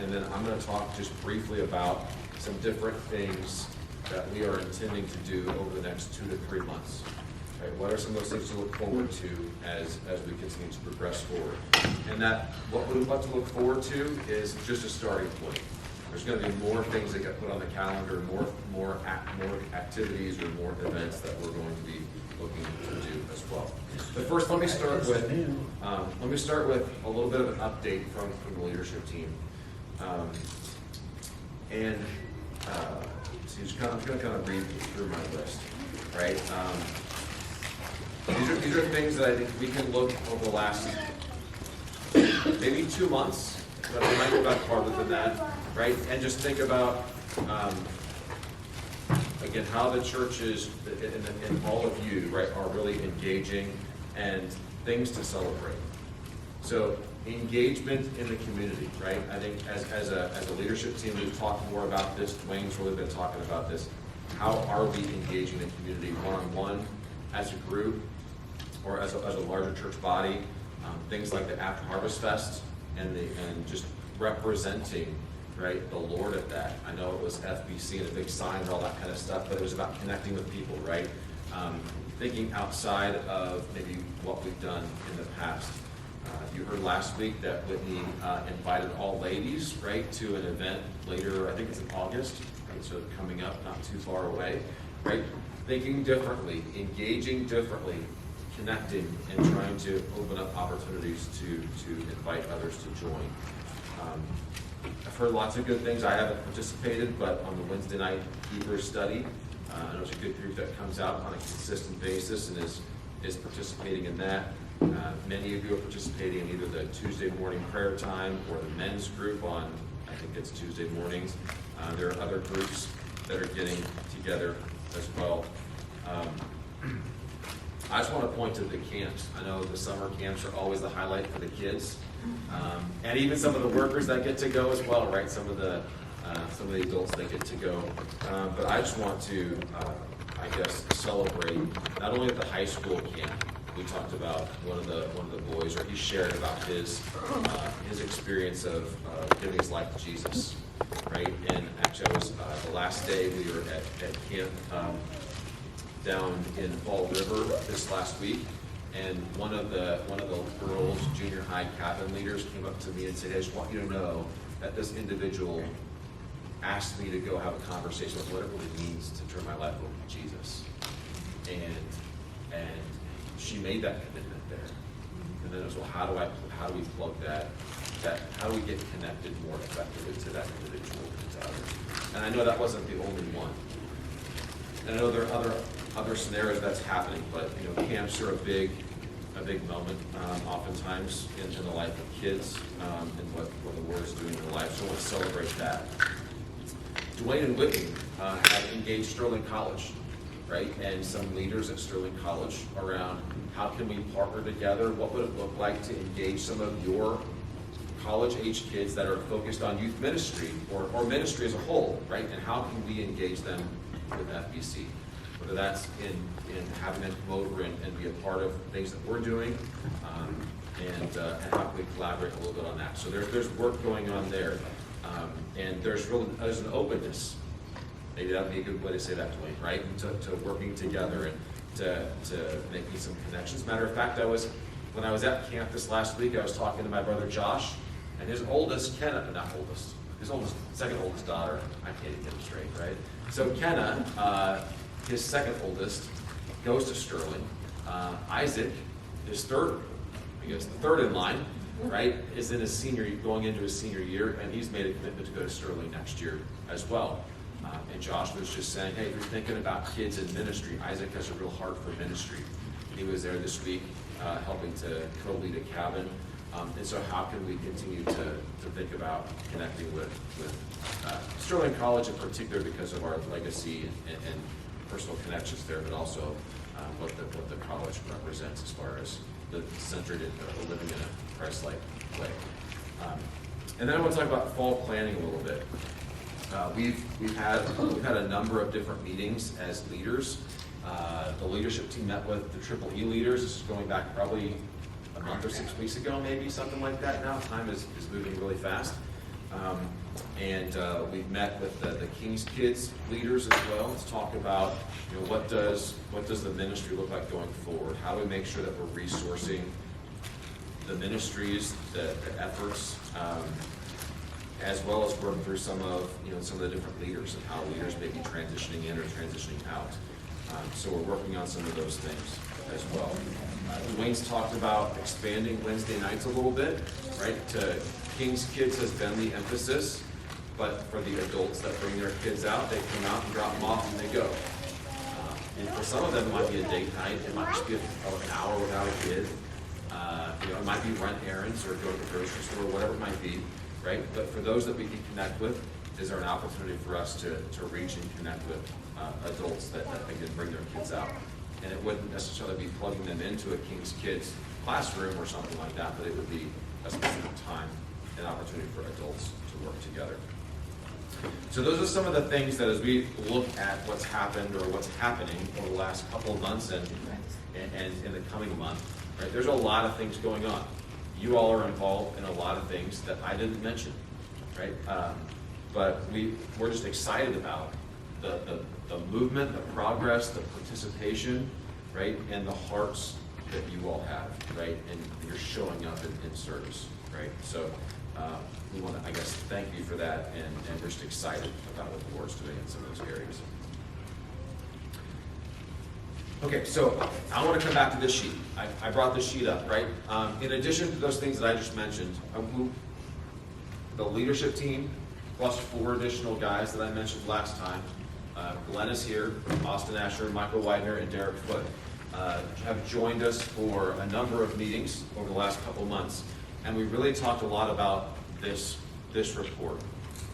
and then I'm going to talk just briefly about some different things that we are intending to do over the next 2 to 3 months. Okay, what are some of those things to look forward to as we continue to progress forward? And that what we're about to look forward to is just a starting point. There's going to be more things that get put on the calendar, more activities or more events that we're going to be looking to do as well. But first, let me start with a little bit of an update from the leadership team. So I'm just going to kind of read through my list, right? These are things that I think we can look over the last maybe 2 months, but we might go back farther than that, right? And just think about, again, how the churches and all of you, right, are really engaging and things to celebrate. So engagement in the community, right? I think as a leadership team, we've talked more about this. Dwayne's really been talking about this. How are we engaging the community one-on-one, as a group, or as a larger church body? Things like the After Harvest Fest and just representing, right, the Lord at that. I know it was FBC and a big sign and all that kind of stuff, but it was about connecting with people, right? Thinking outside of maybe what we've done in the past. You heard last week that Whitney invited all ladies, right, to an event later, I think it's in August, right, so coming up, not too far away, right? Thinking differently, engaging differently, connecting, and trying to open up opportunities to invite others to join. I've heard lots of good things. I haven't participated, but on the Wednesday night Hebrews study, I know it's a good group that comes out on a consistent basis and is participating in that. Many of you are participating in either the Tuesday morning prayer time or the men's group on, I think it's Tuesday mornings. There are other groups that are getting together as well. I just want to point to the camps. I know the summer camps are always the highlight for the kids, and even some of the workers that get to go as well, right? Some of the adults that get to go. But I just want to, I guess, celebrate not only at the high school camp. We talked about one of the boys, or he shared about his experience of giving his life to Jesus, right? And actually, I was the last day we were at camp down in Fall River this last week, and one of the girls, junior high cabin leaders, came up to me and said, "Hey, I just want you to know that this individual asked me to go have a conversation with what it really means to turn my life over to Jesus," and she made that commitment there. And then it was, well, how do we plug that, how do we get connected more effectively to that individual and to others? And I know that wasn't the only one. And I know there are other scenarios that's happening, but camps are a big moment, oftentimes in the life of kids, and what the Lord is doing in their life. So I want to celebrate that. Dwayne and Whitney have engaged Sterling College, right? And some leaders at Sterling College around how can we partner together? What would it look like to engage some of your college-age kids that are focused on youth ministry or ministry as a whole, right? And how can we engage them with FBC? Whether that's in having them come over and be a part of things that we're doing, and how can we collaborate a little bit on that? So there's work going on there, and there's an openness. Maybe that would be a good way to say that, Dwayne, right? To working together and to making some connections. Matter of fact, when I was at camp this last week, I was talking to my brother Josh, and his second oldest daughter, I can't even get him straight, right? So Kenna, his second oldest, goes to Sterling. Isaac, his third, I guess the third in line, right, is going into his senior year, and he's made a commitment to go to Sterling next year as well. And Josh was just saying, hey, if you're thinking about kids in ministry, Isaac has a real heart for ministry. He was there this week helping to co-lead a cabin. And so how can we continue to think about connecting with Sterling College in particular because of our legacy and personal connections there, but also what the college represents as far as centered in living in a Christ-like way. And then I want to talk about fall planning a little bit. We've had a number of different meetings as leaders. The leadership team met with the Triple E leaders. This is going back probably a month or 6 weeks ago, maybe something like that now. Time is moving really fast. We've met with the King's Kids leaders as well to talk about, what does the ministry look like going forward? How do we make sure that we're resourcing the ministries, the efforts, as well as work through some of the different leaders and how leaders may be transitioning in or transitioning out. So we're working on some of those things as well. Dwayne's talked about expanding Wednesday nights a little bit, right? King's Kids has been the emphasis, but for the adults that bring their kids out, they come out and drop them off and they go. And for some of them, it might be a date night. It might just be an hour without a kid. It might be run errands or go to the grocery store, whatever it might be, right? But for those that we can connect with, is there an opportunity for us to reach and connect with adults that again bring their kids out? And it wouldn't necessarily be plugging them into a King's Kids classroom or something like that, but it would be a specific time, an opportunity for adults to work together. So those are some of the things that as we look at what's happened or what's happening over the last couple of months and in the coming month, right? There's a lot of things going on. You all are involved in a lot of things that I didn't mention, right? But we're just excited about the movement, the progress, the participation, right? And the hearts that you all have, right? And you're showing up in service, right? So we want to, I guess, thank you for that, and we're just excited about what the Lord's doing in some of those areas. Okay, so I want to come back to this sheet. I brought this sheet up, right? In addition to those things that I just mentioned, the leadership team, plus 4 additional guys that I mentioned last time, Glenn is here, Austin Asher, Michael Widener, and Derek Foote, have joined us for a number of meetings over the last couple months. And we really talked a lot about this report,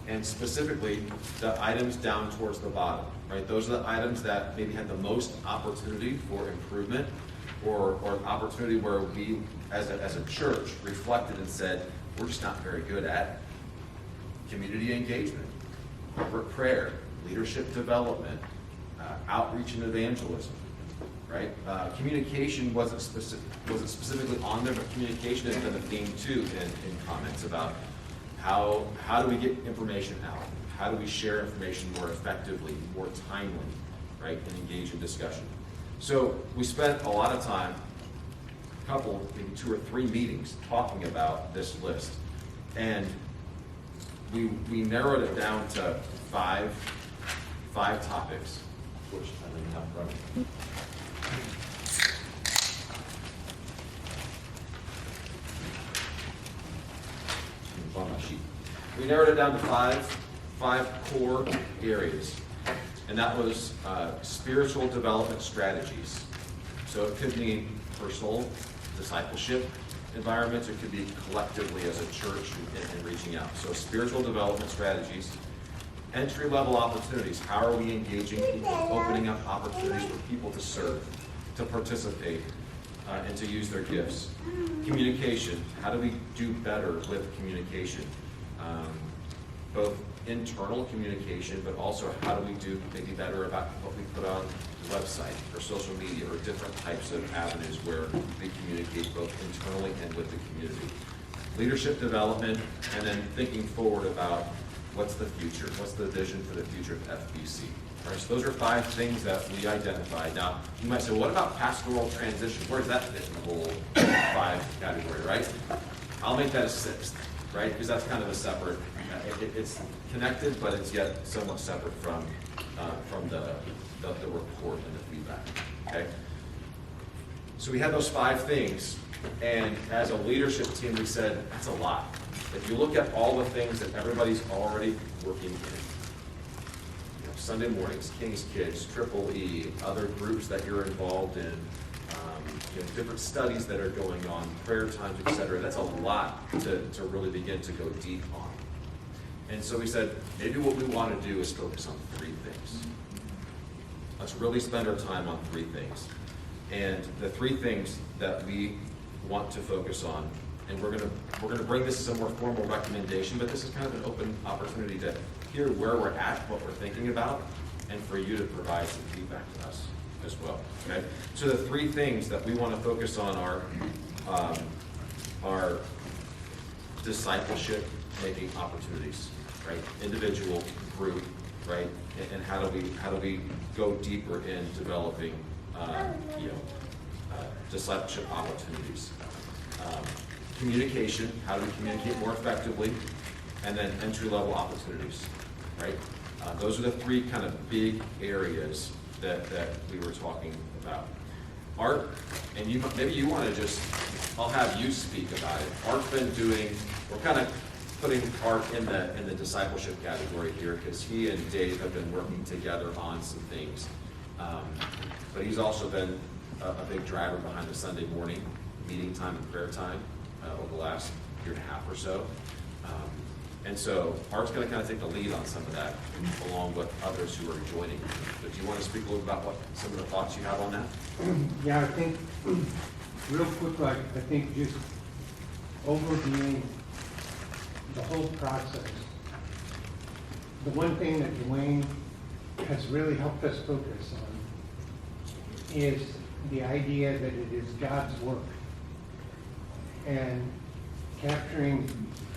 and specifically the items down towards the bottom, right? Those are the items that maybe had the most opportunity for improvement, or opportunity where we, as a church, reflected and said, we're just not very good at community engagement, corporate prayer, leadership development, outreach and evangelism. Right? Communication wasn't specifically on there, but communication has been a theme too in comments about how do we get information out? How do we share information more effectively, more timely, right? And engage in discussion. So we spent a lot of time, maybe 2 or 3 meetings talking about this list. And we narrowed it down to 5 topics, which I didn't have running. On my sheet. We narrowed it down to five core areas, and that was spiritual development strategies. So it could mean personal discipleship environments, it could be collectively as a church and reaching out. So spiritual development strategies, entry-level opportunities. How are we engaging people, opening up opportunities for people to serve, to participate, and to use their gifts. Communication. How do we do better with communication? Both internal communication, but also how do we do maybe better about what we put on the website or social media or different types of avenues where we communicate both internally and with the community. Leadership development, and then thinking forward about what's the future, what's the vision for the future of FBC. All right, so those are 5 things that we identified. Now, you might say, well, what about pastoral transition? Where does that fit in the whole 5 category, right? I'll make that a 6th, right? Because that's kind of a separate, it's connected, but it's yet somewhat separate from the report and the feedback, okay? So we had those 5 things, and as a leadership team, we said, that's a lot. If you look at all the things that everybody's already working in, Sunday mornings, King's Kids, Triple E, other groups that you're involved in, different studies that are going on, prayer times, etc. That's a lot to really begin to go deep on. And so we said, maybe what we want to do is focus on 3 things. Let's really spend our time on 3 things. And the 3 things that we want to focus on, and we're gonna bring this as a more formal recommendation, but this is kind of an open opportunity to hear where we're at, what we're thinking about, and for you to provide some feedback to us as well. Okay. So the 3 things that we want to focus on are discipleship making opportunities, right? Individual, group, right? And how do we go deeper in developing, discipleship opportunities? Communication, how do we communicate more effectively? And then entry-level opportunities, right? Those are the three kind of big areas that we were talking about. Art, and maybe you want to I'll have you speak about it. Art's been we're kind of putting Art in the discipleship category here because he and Dave have been working together on some things. But he's also been a big driver behind the Sunday morning meeting time and prayer time over the last year and a half or so. And so Art's going to kind of take the lead on some of that along with others who are joining. But do you want to speak a little about some of the thoughts you have on that? Yeah, I think real quick, I think just overviewing the whole process. The one thing that Dwayne has really helped us focus on is the idea that it is God's work and capturing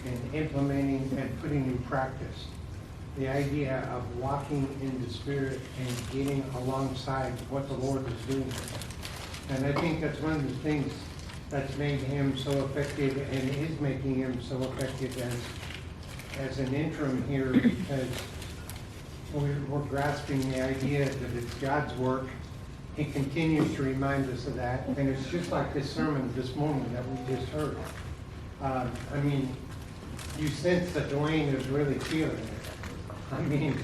and implementing and putting in practice the idea of walking in the Spirit and getting alongside what the Lord is doing. And I think that's one of the things that's made him so effective and is making him so effective as an interim here, because we're grasping the idea that it's God's work. He continues to remind us of that, and it's just like this sermon this morning that we just heard. I mean, you sense that Dwayne is really feeling it. I mean,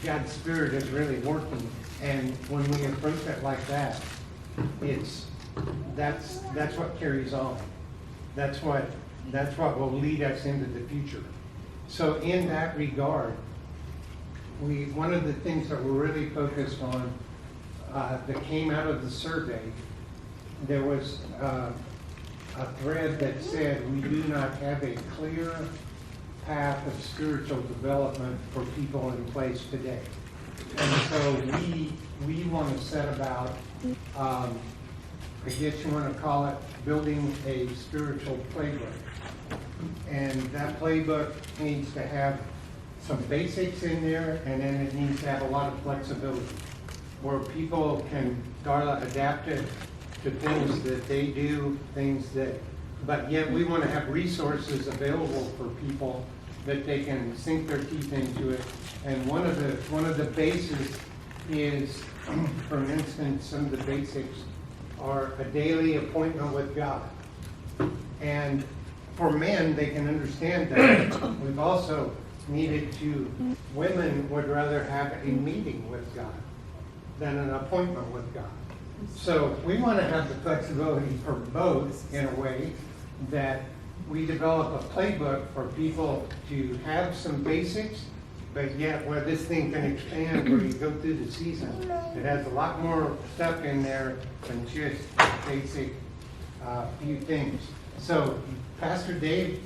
God's Spirit is really working, and when we approach it like that, that's what carries on. That's what will lead us into the future. So in that regard, one of the things that we're really focused on that came out of the survey, there was a thread that said we do not have a clear path of spiritual development for people in place today. And so we want to set about, I guess you want to call it, building a spiritual playbook. And that playbook needs to have some basics in there, and then it needs to have a lot of flexibility, where people can adapt it to things that they do, but yet we want to have resources available for people that they can sink their teeth into it. And one of the bases is, for instance, some of the basics are a daily appointment with God. And for men, they can understand that. We've also needed women would rather have a meeting with God than an appointment with God. So we want to have the flexibility for both in a way that we develop a playbook for people to have some basics, but yet where this thing can expand, where you go through the season, it has a lot more stuff in there than just basic few things. So Pastor Dave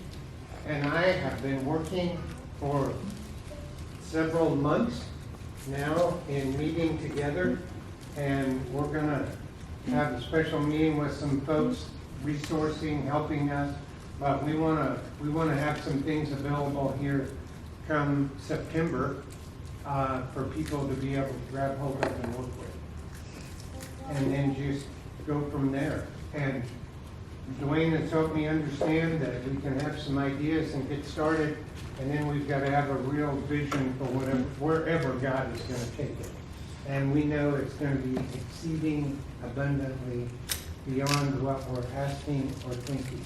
and I have been working for several months now in meeting together, and we're going to have a special meeting with some folks resourcing, helping us. But we want to have some things available here come September for people to be able to grab hold of and work with, and then just go from there. And Dwayne has helped me understand that we can have some ideas and get started, and then we've got to have a real vision for wherever God is going to take it. And we know it's going to be exceeding abundantly beyond what we're asking or thinking.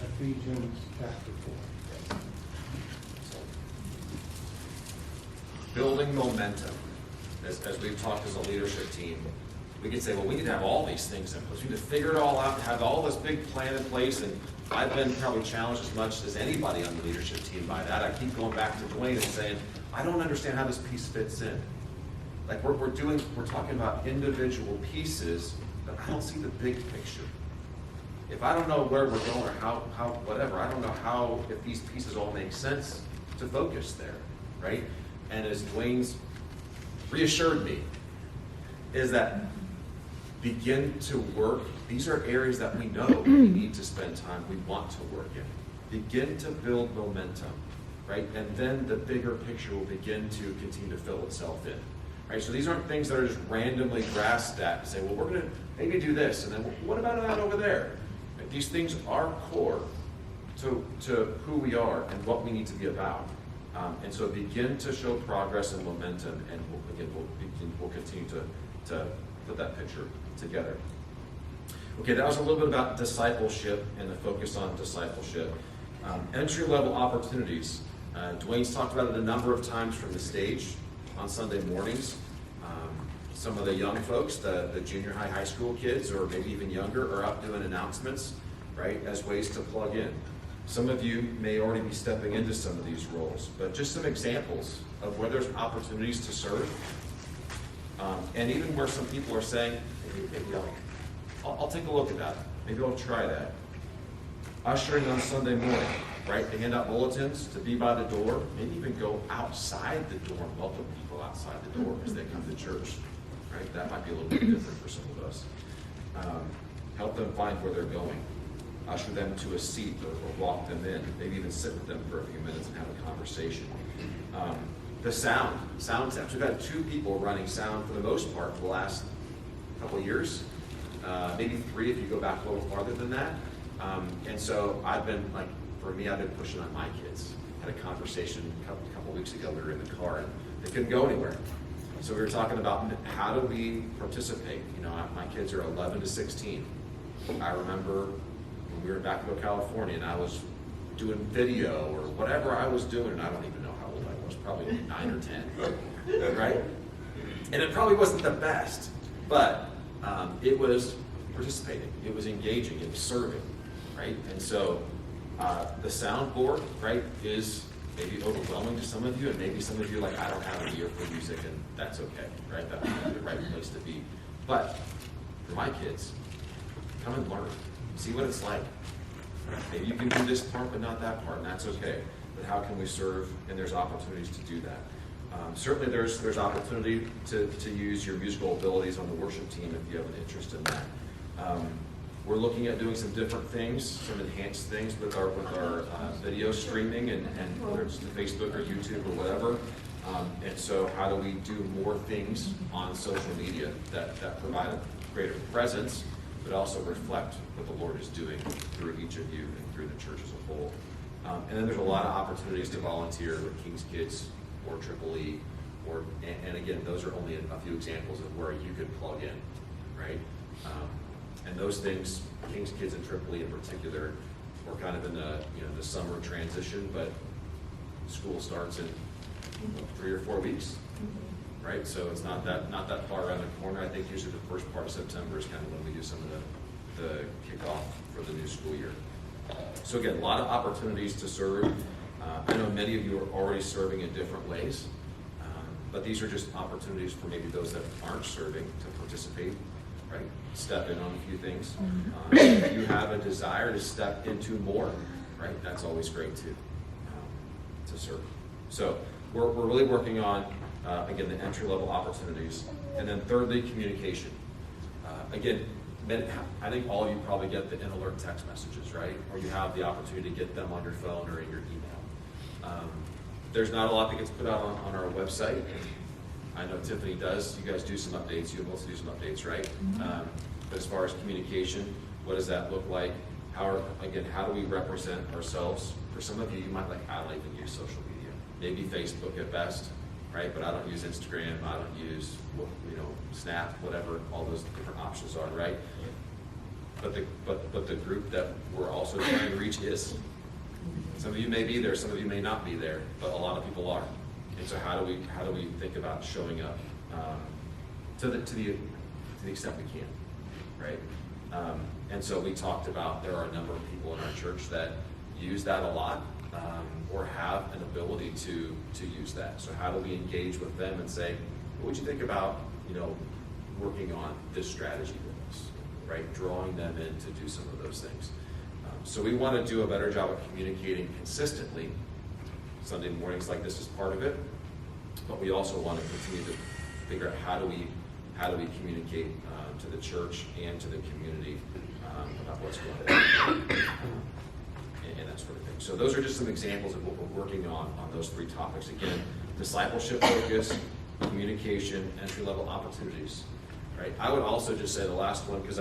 Ephesians chapter 4. Building momentum. As we've talked as a leadership team, we can say, well, we need to have all these things in place. We need to figure it all out and have all this big plan in place. And I've been probably challenged as much as anybody on the leadership team by that. I keep going back to Dwayne and saying, I don't understand how this piece fits in. Like we're talking about individual pieces, but I don't see the big picture. If I don't know where we're going or how whatever, I don't know if these pieces all make sense to focus there, right? And as Dwayne's reassured me, is that begin to work. These are areas that we know we need to spend time, we want to work in. begin to build momentum, right? And then the bigger picture will begin to continue to fill itself in, right? So these aren't things that are just randomly grasped at and say, well, we're going to maybe do this, and then what about that over there? Right? These things are core to who we are and what we need to be about. And so begin to show progress and momentum, and we'll continue to put that picture together. Okay, that was a little bit about discipleship and the focus on discipleship. Entry-level opportunities. Dwayne's talked about it a number of times from the stage on Sunday mornings. Some of the young folks, the junior high school kids, or maybe even younger, are out doing announcements, right, as ways to plug in. Some of you may already be stepping into some of these roles, but just some examples of where there's opportunities to serve. And even where some people are saying, maybe I'll take a look at that. Maybe I'll try that. Ushering on Sunday morning, right? To hand out bulletins, to be by the door, maybe even go outside the door and welcome people outside the door as they come to church, right? That might be a little bit different for some of us. Help them find where they're going. Usher them to a seat or walk them in. Maybe even sit with them for a few minutes and have a conversation. The sound steps. We've had 2 people running sound for the most part for the last couple of years. Maybe 3 if you go back a little farther than that. And so I've been pushing on my kids. Had a conversation a couple weeks ago. We were in the car and they couldn't go anywhere. So we were talking about how do we participate. My kids are 11 to 16. I remember when we were in Vacaville, California, and I was doing video or whatever I was doing, and I don't even know how old I was, probably 9 or 10, right? And it probably wasn't the best, but it was participating, it was engaging, it was serving, right? And so the soundboard, right, is maybe overwhelming to some of you, and maybe some of you are like, I don't have an ear for music, and that's okay, right? That's the right place to be. But for my kids, come and learn. See what it's like. Maybe you can do this part, but not that part, and that's okay. But how can we serve? And there's opportunities to do that. Certainly there's opportunity to use your musical abilities on the worship team if you have an interest in that. We're looking at doing some different things, some enhanced things with our video streaming, and whether it's to Facebook or YouTube or whatever. And so how do we do more things on social media that provide a greater presence, but also reflect what the Lord is doing through each of you and through the church as a whole. And then there's a lot of opportunities to volunteer with King's Kids or Triple E, and again, those are only a few examples of where you could plug in, right? And those things, King's Kids and Triple E in particular, we're kind of in the summer transition, but school starts in 3 or 4 weeks, right? So it's not that far around the corner. I think usually the first part of September is kind of when we do some of the kickoff for the new school year. So again, a lot of opportunities to serve. I know many of you are already serving in different ways, but these are just opportunities for maybe those that aren't serving to participate, right? Step in on a few things. If you have a desire to step into more, right? That's always great to serve. So we're really working on, again, the entry-level opportunities. And then thirdly, communication. Again, I think all of you probably get the in-alert text messages, right? Or you have the opportunity to get them on your phone or in your email. There's not a lot that gets put out on our website. I know Tiffany does. You guys do some updates. You also do some updates, right? But as far as communication, what does that look like? How do we represent ourselves? For some of you, you might I don't even use social media. Maybe Facebook at best, right? But I don't use Instagram. I don't use, Snap, whatever all those different options are, right? But the group that we're also trying to reach is. Some of you may be there, some of you may not be there, but a lot of people are. And so how do we think about showing up to the extent we can, right? And so we talked about there are a number of people in our church that use that a lot or have an ability to use that. So how do we engage with them and say, what would you think about working on this strategy with us, right? Drawing them in to do some of those things. So we want to do a better job of communicating consistently. Sunday mornings like this is part of it, but we also want to continue to figure out how do we communicate to the church and to the community about what's going on. and that sort of thing. So those are just some examples of what we're working on those three topics. Again, discipleship focus, communication, entry-level opportunities, right? I would also just say the last one, because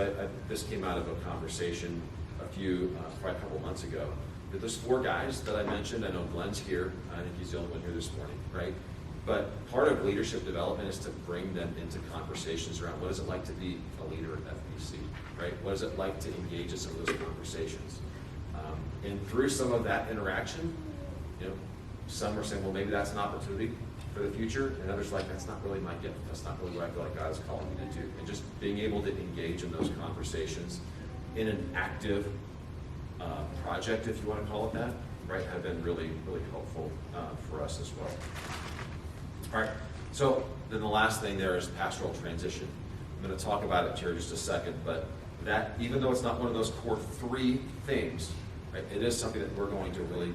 this came out of a conversation probably a couple months ago. That those 4 guys that I mentioned, I know Glenn's here, I think he's the only one here this morning, right? But part of leadership development is to bring them into conversations around what is it like to be a leader at FBC, right? What is it like to engage in some of those conversations? And through some of that interaction, some are saying, well, maybe that's an opportunity for the future, and others like, that's not really my gift. That's not really what I feel like God is calling me to do. And just being able to engage in those conversations in an active project, if you want to call it that, right, have been really, really helpful for us as well. All right, so then the last thing there is pastoral transition. I'm going to talk about it here in just a second, but that, even though it's not one of those core 3 things, right, it is something that we're going to really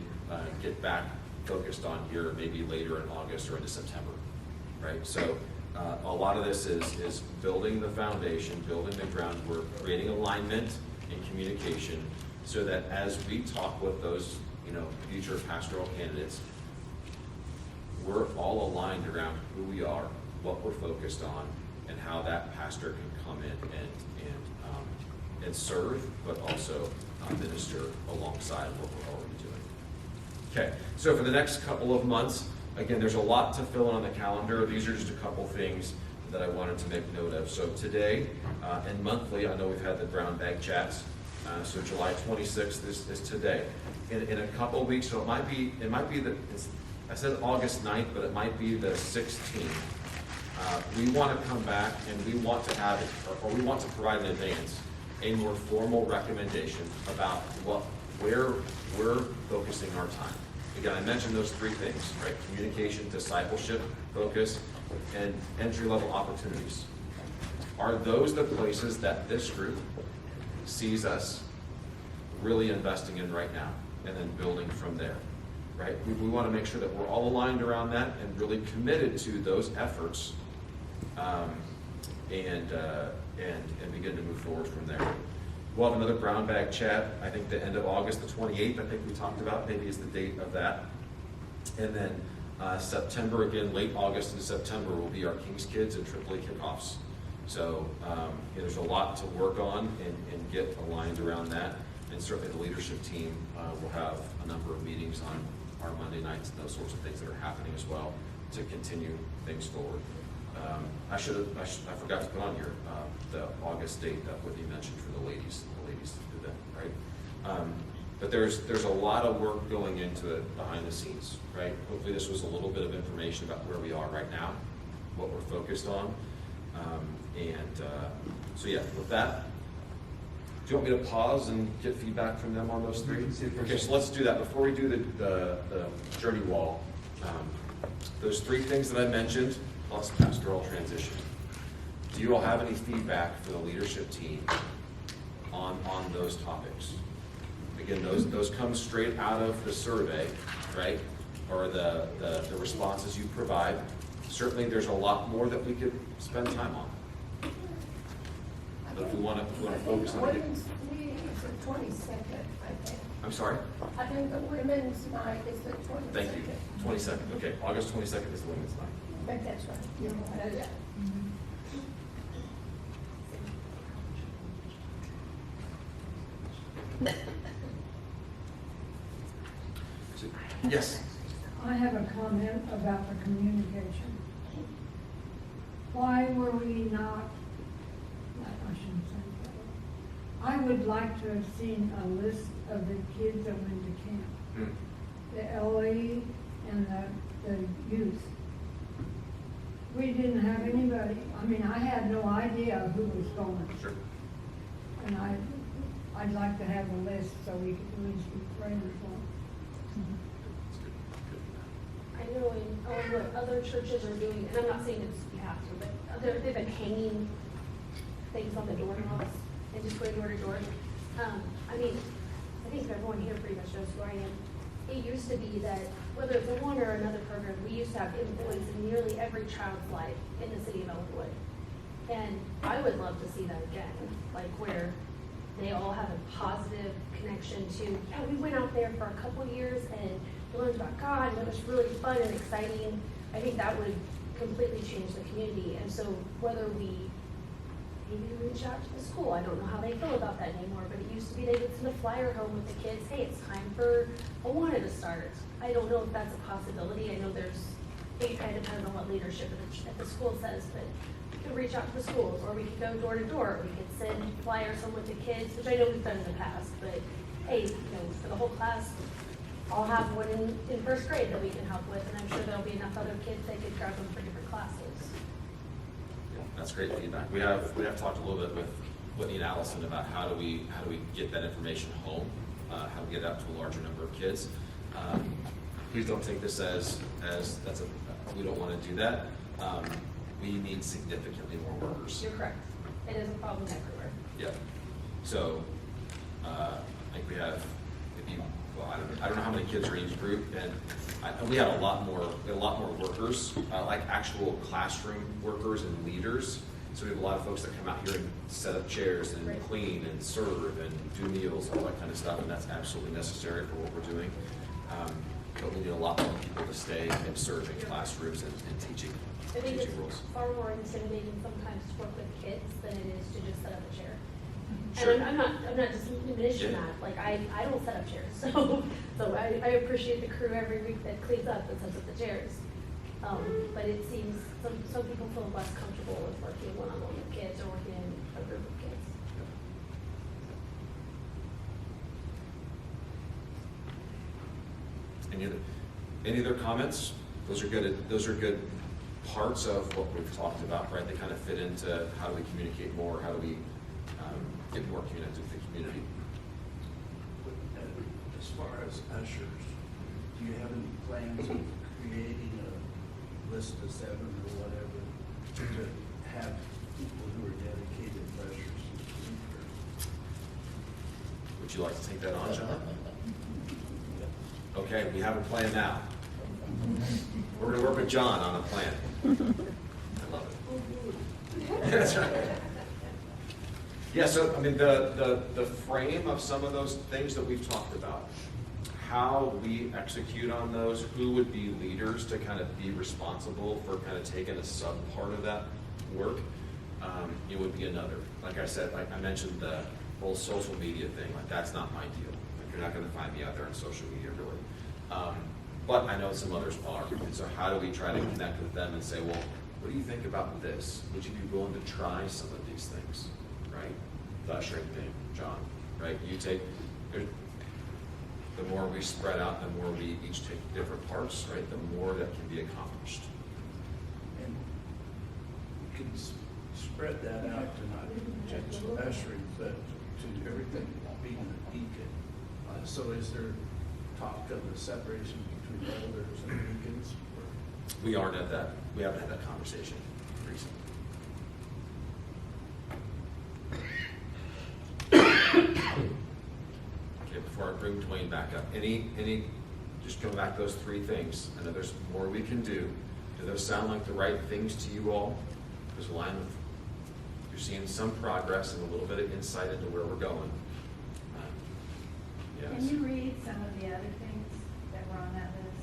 get back focused on here maybe later in August or into September, right? So a lot of this is building the foundation, building the groundwork, creating alignment and communication so that as we talk with those future pastoral candidates, we're all aligned around who we are, what we're focused on, and how that pastor can come in and serve, but also minister alongside what we're already doing. Okay, so for the next couple of months, again, there's a lot to fill in on the calendar. These are just a couple things that I wanted to make note of. So today and monthly, I know we've had the brown bag chats. So July 26th is today. In a couple of weeks, so it might be I said August 9th, but it might be the 16th. We want to come back and we want to have, or we want to provide in advance a more formal recommendation about where we're focusing our time. Again, I mentioned those 3 things, right? Communication, discipleship, focus, and entry-level opportunities. Are those the places that this group sees us really investing in right now and then building from there, right? We want to make sure that we're all aligned around that and really committed to those efforts and begin to move forward from there. We'll have another brown bag chat, I think the end of August, the 28th, I think we talked about, maybe is the date of that. And then September, again, late August and September will be our King's Kids and Tripoli kickoffs. So there's a lot to work on and get aligned around that. And certainly the leadership team will have a number of meetings on our Monday nights and those sorts of things that are happening as well to continue things forward. I forgot to put on here the August date that Whitney mentioned for the ladies event, right? But there's a lot of work going into it behind the scenes, right? Hopefully this was a little bit of information about where we are right now, what we're focused on. So yeah, with that, do you want me to pause and get feedback from them on those 3? Okay, so let's do that. Before we do the journey wall, those 3 things that I mentioned, plus pastoral transition. Do you all have any feedback for the leadership team on those topics? Again, those come straight out of the survey, right? Or the responses you provide. Certainly there's a lot more that we could spend time on. But if we want to focus on it. Women's meeting is the 22nd, I think. I'm sorry? I think the women's night is the 22nd. Thank you. 22nd. Okay, August 22nd is the women's night. I think that's right. You know that. Yes. I have a comment about the communication. Why were we not, I shouldn't say that. I would like to have seen a list of the kids that went to camp. The LE and the youth. We didn't have anybody, I mean, I had no idea who was going. Sure. And I'd like to have a list so we could at least be praying for them. I know what other churches are doing, and I'm not saying it's you have to, but they've been hanging things on the doorknobs and just going door to door. I mean, I think everyone here pretty much knows who I am. It used to be that whether it's a one or another program, we used to have influence in nearly every child's life in the city of Ellinwood. And I would love to see that again, like where they all have a positive connection to, yeah, we went out there for a couple years and we learned about God, and it was really fun and exciting. I think that would completely change the community. And so whether we maybe reach out to the school, I don't know how they feel about that anymore, but it used to be they would send a flyer home with the kids, hey, it's time for Awana to start. I don't know if that's a possibility. I know it kind of depends on what leadership at the school says, but we could reach out to the schools, or we could go door to door, we could send flyers home with the kids, which I know we've done in the past, but hey, for the whole class, I'll have one in first grade that we can help with, and I'm sure there'll be enough other kids that could grab them for different classes. Yeah, that's great feedback. We have talked a little bit with Whitney and Allison about how do we get that information home, how do we get it out to a larger number of kids. Please don't take this as we don't want to do that. We need significantly more workers. You're correct. It is a problem everywhere. Yeah. So I think we have, I don't know how many kids are in each group, and we had a lot more workers, like actual classroom workers and leaders. So we have a lot of folks that come out here and set up chairs and Right. clean and serve and do meals, all that kind of stuff, and that's absolutely necessary for what we're doing. But we need a lot more people to stay and serve in classrooms and teaching I think it's roles. far more intimidating sometimes to work with kids than it is to just set up a chair. Sure. And I'm not just diminishing Yeah. that, like, I don't set up chairs, so I appreciate the crew every week that cleans up and sets up the chairs. But it seems, some people feel less comfortable with working one-on-one with kids or working in a group of kids. Any other comments? Those are good parts of what we've talked about, right? They kind of fit into how do we communicate more, how do we get more connected with the community. As far as ushers, do you have any plans of creating a list of 7 or whatever to have people who are dedicated ushers? Would you like to take that on, John? Okay, we have a plan now. We're gonna work with John on a plan. I love it. That's right. Yeah, so, I mean, the frame of some of those things that we've talked about, how we execute on those, who would be leaders to kind of be responsible for kind of taking a sub part of that work, it would be another. Like I said, like I mentioned the whole social media thing, like that's not my deal. Like you're not gonna find me out there on social media really. But I know some others are, and so how do we try to connect with them and say, well, what do you think about this? Would you be willing to try some of these things, right? The ushering thing, John, right? The more we spread out, the more we each take different parts, right? The more that can be accomplished. And you can spread that out to not just ushering, but to everything being a deacon. So is there talk of the separation between elders and deacons? We aren't at that. We haven't had that conversation recently. Okay, before I bring Dwayne back up, just go back to those 3 things. I know there's more we can do. Do those sound like the right things to you all? Does align with, you're seeing some progress and a little bit of insight into where we're going. Yes. Can you read some of the other things that were on that list?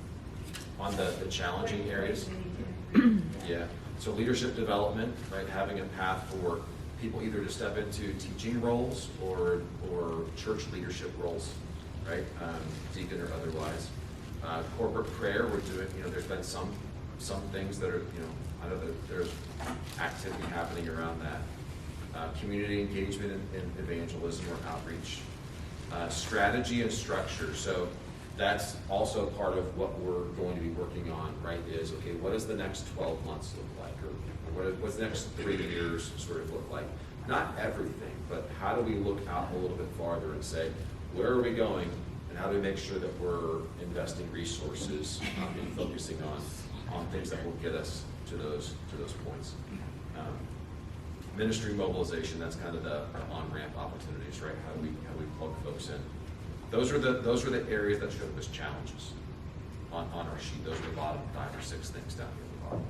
On the challenging areas? Yeah, so leadership development, right, having a path for people either to step into teaching roles or church leadership roles, right, deacon or otherwise. Corporate prayer, we're doing, there's been some things that are, I know that there's activity happening around that. Community engagement and evangelism or outreach. Strategy and structure, so that's also part of what we're going to be working on, right, is, okay, what does the next 12 months look like? Or what's the next 3 years sort of look like? Not everything, but how do we look out a little bit farther and say, where are we going? And how do we make sure that we're investing resources and focusing on things that will get us to those points? Ministry mobilization, that's kind of the on-ramp opportunities, right? How do we plug folks in? Those are the areas that show us challenges on our sheet. Those are the bottom 5 or 6 things down here at the bottom.